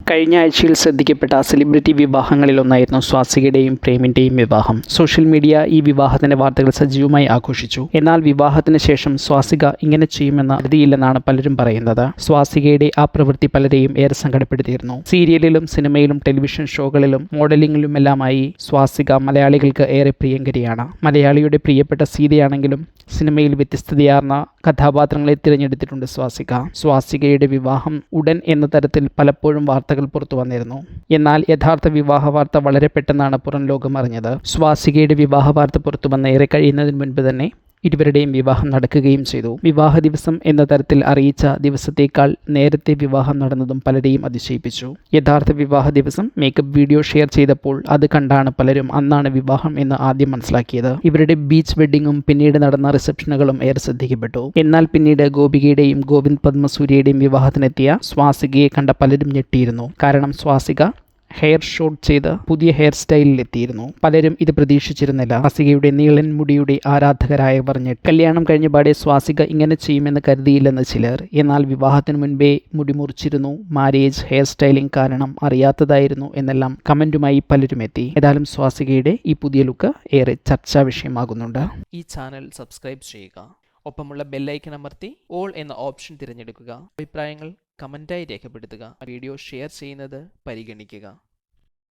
കഴിഞ്ഞ ആഴ്ചയിൽ ശ്രദ്ധിക്കപ്പെട്ട സെലിബ്രിറ്റി വിവാഹങ്ങളിലൊന്നായിരുന്നു സ്വാസികയുടെയും പ്രേമിൻ്റെയും വിവാഹം. സോഷ്യൽ മീഡിയ ഈ വിവാഹത്തിൻ്റെ വാർത്തകൾ സജീവമായി ആഘോഷിച്ചു. എന്നാൽ വിവാഹത്തിന് ശേഷം സ്വാസിക ഇങ്ങനെ ചെയ്യുമെന്ന് കരുതിയില്ലെന്നാണ് പലരും പറയുന്നത്. സ്വാസികയുടെ ആ പ്രവൃത്തി പലരെയും ഏറെ സങ്കടപ്പെടുത്തിയിരുന്നു. സീരിയലിലും സിനിമയിലും ടെലിവിഷൻ ഷോകളിലും മോഡലിംഗിലുമെല്ലാമായി സ്വാസിക മലയാളികൾക്ക് ഏറെ പ്രിയങ്കരിയാണ്. മലയാളിയുടെ പ്രിയപ്പെട്ട സീതയാണെങ്കിലും സിനിമയിൽ വ്യത്യസ്തതയാർന്ന കഥാപാത്രങ്ങളെ തിരഞ്ഞെടുത്തിട്ടുണ്ട് സ്വാസികയുടെ വിവാഹം ഉടൻ എന്ന തരത്തിൽ പലപ്പോഴും വാർത്തകൾ പുറത്തു വന്നിരുന്നു. എന്നാൽ യഥാർത്ഥ വിവാഹ വാർത്ത വളരെ പെട്ടെന്നാണ് പുറം ലോകം അറിഞ്ഞത്. സ്വാസികയുടെ വിവാഹ വാർത്ത പുറത്തു വന്ന് ഏറെ കഴിയുന്നതിന് മുൻപ് തന്നെ ഇരുവരുടെയും വിവാഹം നടക്കുകയും ചെയ്തു. വിവാഹ ദിവസം എന്ന തരത്തിൽ അറിയിച്ച ദിവസത്തേക്കാൾ നേരത്തെ വിവാഹം നടന്നതും പലരെയും അതിശയിപ്പിച്ചു. യഥാർത്ഥ വിവാഹ ദിവസം മേക്കപ്പ് വീഡിയോ ഷെയർ ചെയ്തപ്പോൾ അത് കണ്ടാണ് പലരും അന്നാണ് വിവാഹം എന്ന് ആദ്യം മനസ്സിലാക്കിയത്. ഇവരുടെ ബീച്ച് വെഡ്ഡിങ്ങും പിന്നീട് നടന്ന റിസപ്ഷനുകളും ഏറെ ശ്രദ്ധിക്കപ്പെട്ടു. എന്നാൽ പിന്നീട് ഗോപികയുടെയും ഗോവിന്ദ് പത്മസൂര്യയുടെയും വിവാഹത്തിനെത്തിയ സ്വാസികയെ കണ്ട പലരും ഞെട്ടിയിരുന്നു. കാരണം സ്വാസിക ഹെയർ ഷോട്ട് ചെയ്ത് പുതിയ ഹെയർ സ്റ്റൈലിൽ എത്തിയിരുന്നു. പലരും ഇത് പ്രതീക്ഷിച്ചിരുന്നില്ല. സ്വാസികയുടെ നീളൻ മുടിയുടെ ആരാധകരായവർ ഞെട്ടി. കല്യാണം കഴിഞ്ഞ പാടെ സ്വാസിക ഇങ്ങനെ ചെയ്യുമെന്ന് കരുതിയില്ലെന്ന് ചിലർ. എന്നാൽ വിവാഹത്തിന് മുൻപേ മുടി മുറിച്ചിരുന്നു, മാരേജ് ഹെയർ സ്റ്റൈലിംഗ് കാരണം അറിയാത്തതായിരുന്നു എന്നെല്ലാം കമന്റുമായി പലരും എത്തി. ഏതായാലും സ്വാസികയുടെ ഈ പുതിയ ലുക്ക് ഏറെ ചർച്ചാ വിഷയമാകുന്നുണ്ട്. ഈ ചാനൽ സബ്സ്ക്രൈബ് ചെയ്യുക. ഒപ്പമുള്ള ബെല്ലൈക്കൺ അമർത്തി ഓൾ എന്ന ഓപ്ഷൻ തിരഞ്ഞെടുക്കുക. അഭിപ്രായങ്ങൾ കമന്റായി രേഖപ്പെടുത്തുക. വീഡിയോ ഷെയർ ചെയ്യുന്നത് പരിഗണിക്കുക.